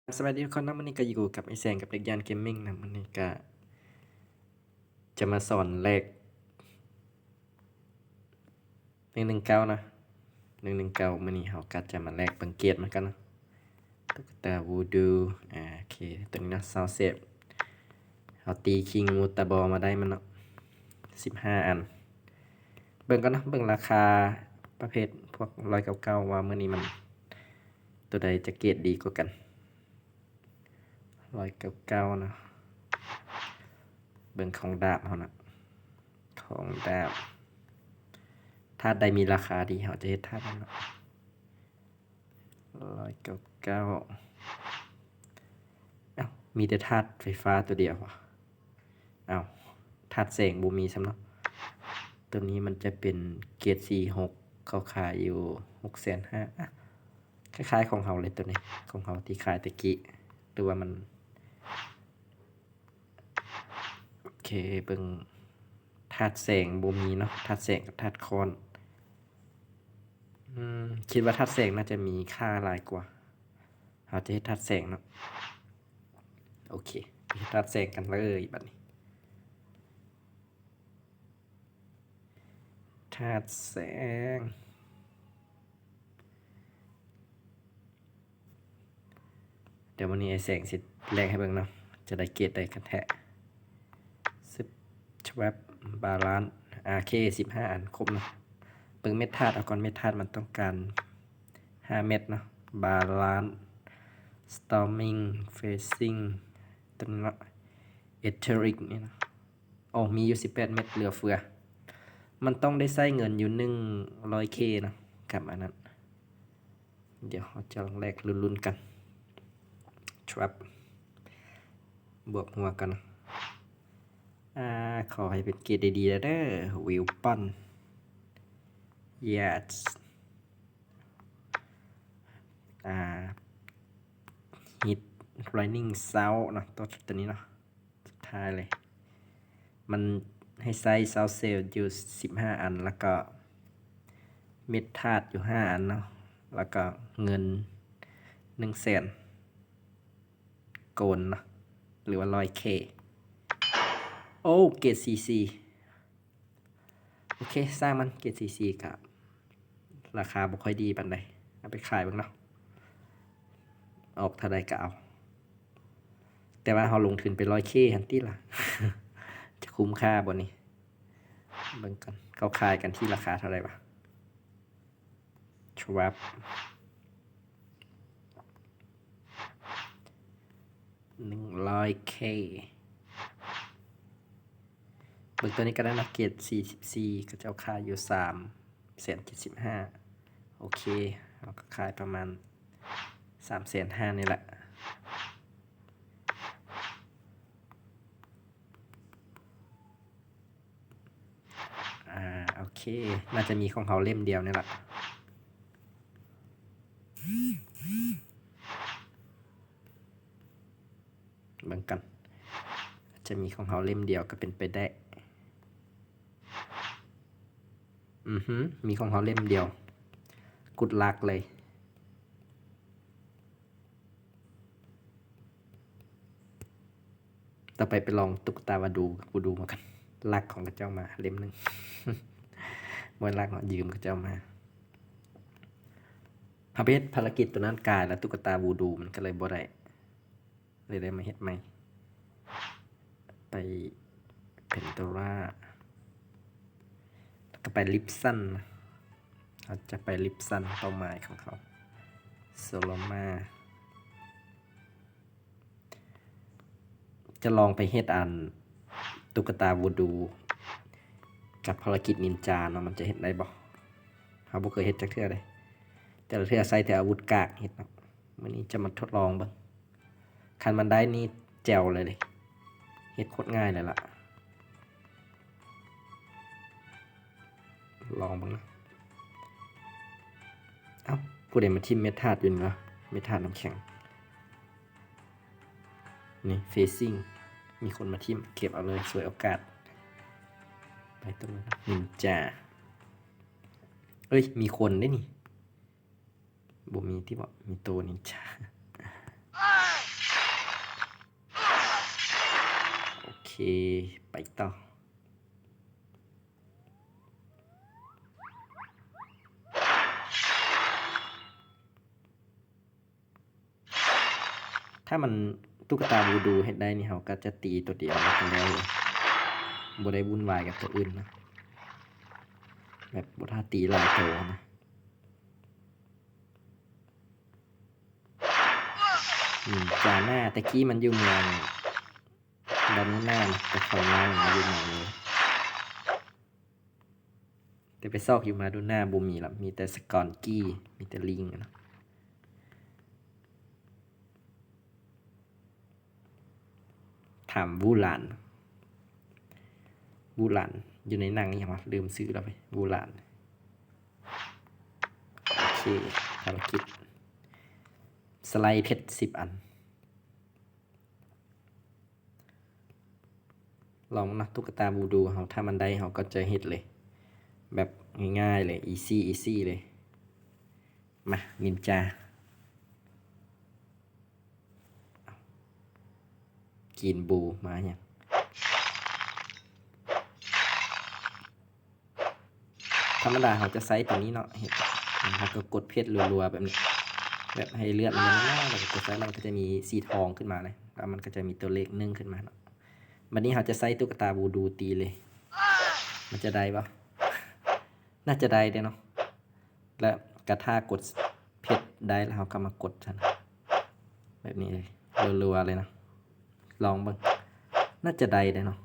สวัสดีทุกคนนะวันนี้ก็อยู่กับไอแสงกับเด็กยานเกมมิ่งนะวันนี้ก็จะมาสอนเลข119นะ119วันนี้เราก็จะมาแลกบังเกียรติมันกันนะตุ๊กตาวูดูโอเคตัวนี้นะซาวเซฟเราตีคิงมูตาบอมาได้มันเนาะ15 อันเบิ่งกันนะเบิ่งราคาประเภทพวก199ว่ามื้อนี้มันตัวใดจะเกรดดีกว่ากัน199นะเบิ่งของดาบเขานะของดาบธาตุใดมีราคาดีเขาจะเฮ็ดธาตุนั้นเนาะ199อ้าวมีแต่ธาตุไฟฟ้าตัวเดียววะอ้าวธาตุแสงบ่มีซ้ำเนาะตัวนี้มันจะเป็นเกรด46เขาขายอยู่650,000อ่ะคล้ายๆของเขาเลยตัวนี้ของเขาที่ขายตะกี้หรือว่ามันโอเคเบิ่งธาตุแสงบ่มีเนาะธาตุแสงกับธาตุคอนคิดว่าธาตุแสงน่าจะมีค่าหลายกว่าเราจะเฮ็ดธาตุแสงเนาะโอเคไปเฮ็ดธาตุแสงกันเลยบัดนี้ธาตุแสงเดี๋ยววันนี้ไอ้แสงสิแลกให้เบิ่งเนาะจะได้เกรดได้กันแท้10ชวับบาลานซ์เค15 อันครบเนาะเบิ่งเม็ดธาตุเอาก่อนเม็ดธาตุมันต้องการ5 เม็ดเนาะบาลานซ์ storming facing ตัวนี้เนาะ etheric นี่นะโอ้มีอยู่18 เม็ดเหลือเฟือมันต้องได้ใช้เงินอยู่100K นะกับอันนั้นเดี๋ยวเราจะลองแลกลุ้นๆกัน trap บวกหัวกันนะขอให้เป็นเกรดดีๆเด้อวิวปัน yes hit lightning sound นะตัวนี้เนาะสุดท้ายเลยมันให้ไซส์ซาวเซลอยู่15 อันแล้วก็เม็ดธาตุอยู่5 อันเนาะแล้วก็เงิน100,000โกนเนาะหรือว่า100K โอ้เกรด CC โอเคสร้างมันเกรด CC กับราคาบ่ค่อยดีปานใดเอาไปขายบ้างเนาะออกเท่าใดก็เอาแต่ว่าเราลงทุนไป100K หันติล่ะ จะคุ้มค่าบ่นี่เบิ่งกันเขาขายกันที่ราคาเท่าไหร่วะ Trap 100K เบิ่งตัวนี้ก็ได้นะเกรด44ก็จะเอาขายอยู่375,000โอเคเราก็ขายประมาณ350,000นี่แหละโอเคน่าจะมีของเขาเล่มเดียวนี่แหละเบิ่งกันจะมีของเขาเล่มเดียวก็เป็นไปได้มีของเขาเล่มเดียวกุดลักเลยต่อไปลองตุ๊กตาวาดูกูดูมากันลักของกระเจ้ามาเล่มหนึ่ง มวยลักยืมกระเจ้ามาพระเพชรภารกิจตัวนั้นกายแล้วตุ๊กตาวูดูมันก็เลยบ่ได้เลยได้มาเฮ็ดใหม่ไปเพนโตราก็ไปลิปซันเราจะไปลิปซันเป้าหมายของเขาโซโลมาจะลองไปเฮ็ดอันตุ๊กตาวูดูกับภารกิจนินจาเนาะมันจะเฮ็ดได้บ่เราบ่เคยเฮ็ดจักเทื่อเลยแต่ละเทื่อใส่แต่อาวุธกากเฮ็ดเนาะมื้อนี้จะมาทดลองเบิ่งคันมันได้นี่แจ๋วเลยเฮ็ดโคตรง่ายเลยล่ะลองบ้างนะเอ้าผู้ใดมาทิ่มเม็ดธาตุอยู่นี่วะเม็ดธาตุน้ำแข็งนี่ facing มีคนมาทิ่มเก็บเอาเลยสวยโอกาสไปตรงนั้นนินจาเอ้ยมีคนได้นี่บ่มีที่บอกมีตัวนินจา ไปต่อถ้ามันตุ๊กตาบูดูเฮ็ดได้นี่เขาก็จะตีตัวเดียวแล้วก็แล้วเลยบ่ได้วุ่นวายกับตัวอื่นนะแบบบ่ท่าตีหลายตัวนะจาหน้าตะกี้มันอยู่เมืองดานูน่านะแต่เขาย้ายมาอยู่เมืองนี้แต่ไปซอกอยู่มาดูหน้าบ่มีละมีแต่สกอนกี้มีแต่ลิงนะถามบูหลานอยู่ในหนังยังวะลืมซื้อแล้วไปบูหลานโอเคภารกิจสไลด์เพชร10 อันลองนะตุ๊กตาบูดูเขาถ้ามันได้เขาก็จะเฮ็ดเลยแบบง่ายๆเลยอีซี่เลยมานินจากินบูมาอย่างธรรมดาเขาจะไซส์ตัวนี้เนาะเห็นเขาก็กดเพชรรัวๆแบบนี้แบบให้เลือดมันน้อยๆแล้วก็กดไซส์มันก็จะมีสีทองขึ้นมาเลยแล้วมันก็จะมีตัวเลข1ขึ้นมาเนาะวันนี้เขาจะไซส์ตุ๊กตาบูดูตีเลยมันจะได้ปะน่าจะได้เนาะแล้วกระทากดเพชรได้แล้วเขาก็มากดฉันแบบนี้เลยรัวๆเลยนะลองบ้างน่าจะได้เนาะ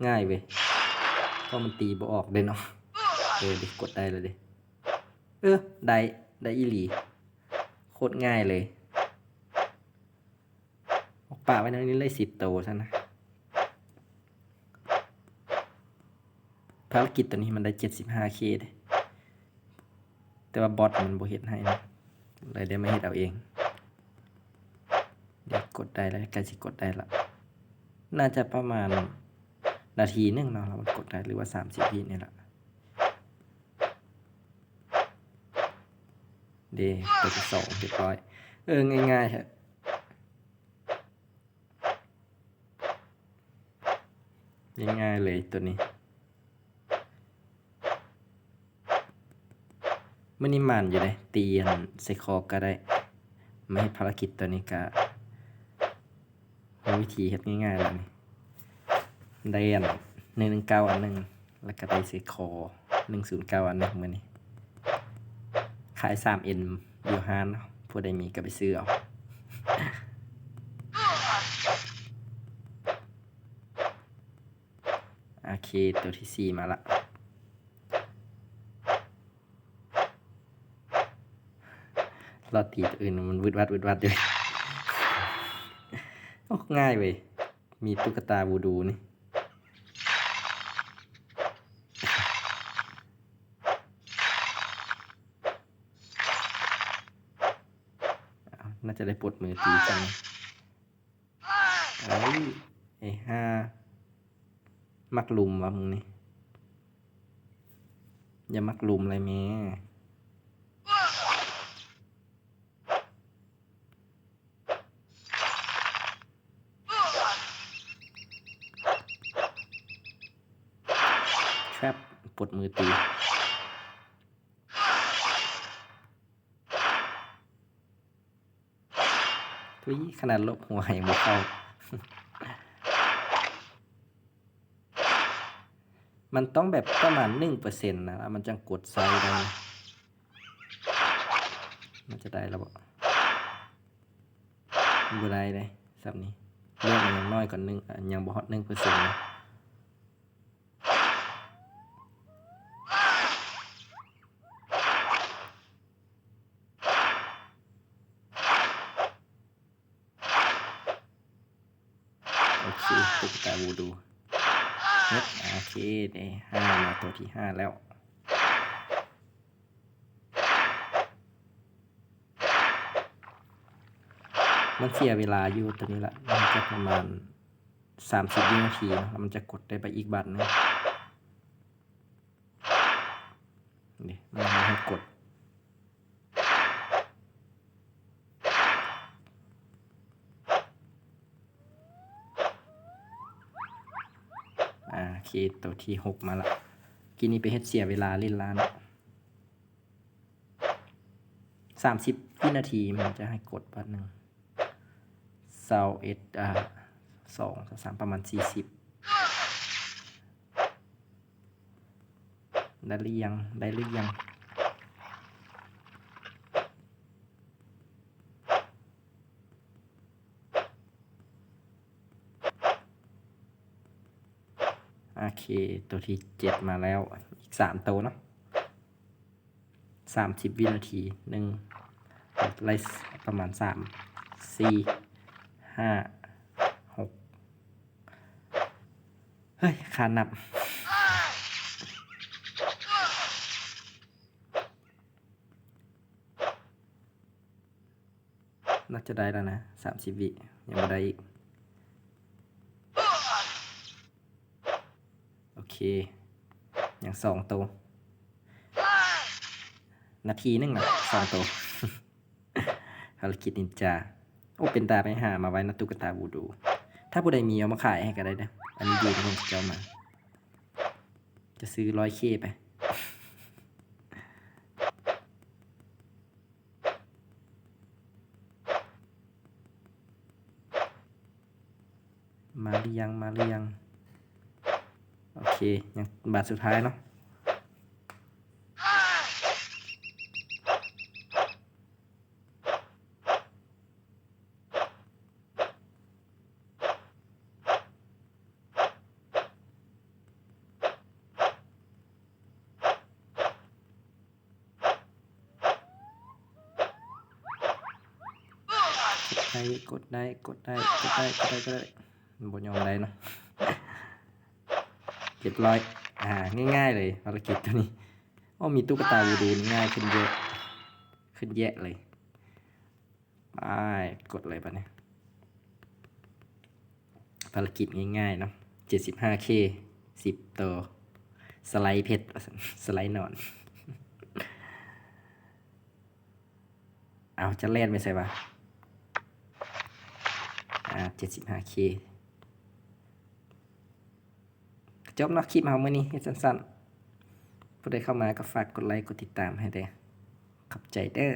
ง่ายเว้ยก็มันตีบ่ออกเลยเนาะดิกดได้เลยดิได้อีหลีโคตรง่ายเลยออกปากไว้ในนี้เลย10 ตัวซะนะภารกิจตัวนี้มันได้ 75K เลยแต่ว่าบอทมันบ่เฮ็ดให้นะเลยได้มาเฮ็ดเอาเองเดี๋ยวกดได้แล้วใกล้สิกดได้ละน่าจะประมาณนาทีนึงเนาะเรากดได้หรือว่า30 วินี่แหละตัวที่2เรียบร้อยง่ายๆฮะง่ายๆเลยตัวนี้มื่อนี้มันอยู่เลยตีนใส่คอก็ได้ไม่ให้ภารกิจตัวนี้ก็วิธีเฮ็ดง่ายๆแล้วนี่ได้119อันนึงแล้วก็ได้ใส่คอ109อันนึงมื้อนี้ขาย 3N อยู่ห้านผู้ใดมีก็ไปซื้อเอาโอเคตัวที่4มาละรอตีตัวอื่นมันวืดวัดอยู่ง่ายเว้ยมีตุ๊กตาบูดูนี่น่าจะได้ปลดมือตีกันห้ามักลุมวะมึงนี่อย่ามักลุมอะไรแม่ครับปลดมือตีขนาดลบหัวยังไม่เข้ามันต้องแบบประมาณ 1% นะแล้วมันจะกดไซด์ได้มันจะได้แล้วบ่ได้เลยสับนี้เรื่องมันยังน้อยกว่ายังบ่ฮอต 1% นะโอเคตุ๊กตาบูดูโอเคได้5มาตัวที่5แล้วมันเสียเวลาอยู่ตัวนี้ละมันจะประมาณ30 วินาทีนะแล้วมันจะกดได้ไปอีกบัตรนึงนี่มันให้กด ตัวที่6มาละกินนี้ไปเฮ็ดเสียเวลาเล่นล้าน30 วินาทีมันจะให้กดบัดหนึ่ง2 3ประมาณ40ได้หรือยังโอเคตัวที่7มาแล้วอีก3ตัวเนาะ30 วินาทีไล่ประมาณ3 4 5 6เฮ้ยขานับน่าจะได้แล้วนะ30 วิยังไม่ได้อีกโอเคอย่าง2ตัวนาทีนึงอ่ะ2ตัวภารกิจนินจาโอ้เป็นตาไปหามาไว้นะตุ๊กตาวูดูถ้าผู้ใดมีเอามาขายให้ก็ได้นะอันนี้ดีเป็นคนจะเอามาจะซื้อ100Kไปมาหรือยังโอเคยังบาทสุดท้ายเนาะกดได้บนยอมได้เนาะเรียบร้อยง่ายๆเลยภารกิจตัวนี้มีตุ๊กตาวูดูง่ายขึ้นเยอะเลยไปกดเลยปะเนี่ยภารกิจง่ายๆเนาะ 75K 10 ตัวสไลด์เพชรสไลด์นอนเอาจะเล่นไม่ใช่ปะ75K จบเนาะคลิปเฮามื้อนี้สั้นๆผู้ใดเข้ามาก็ฝากกดไลค์กดติดตามให้เด้อขอบใจเด้อ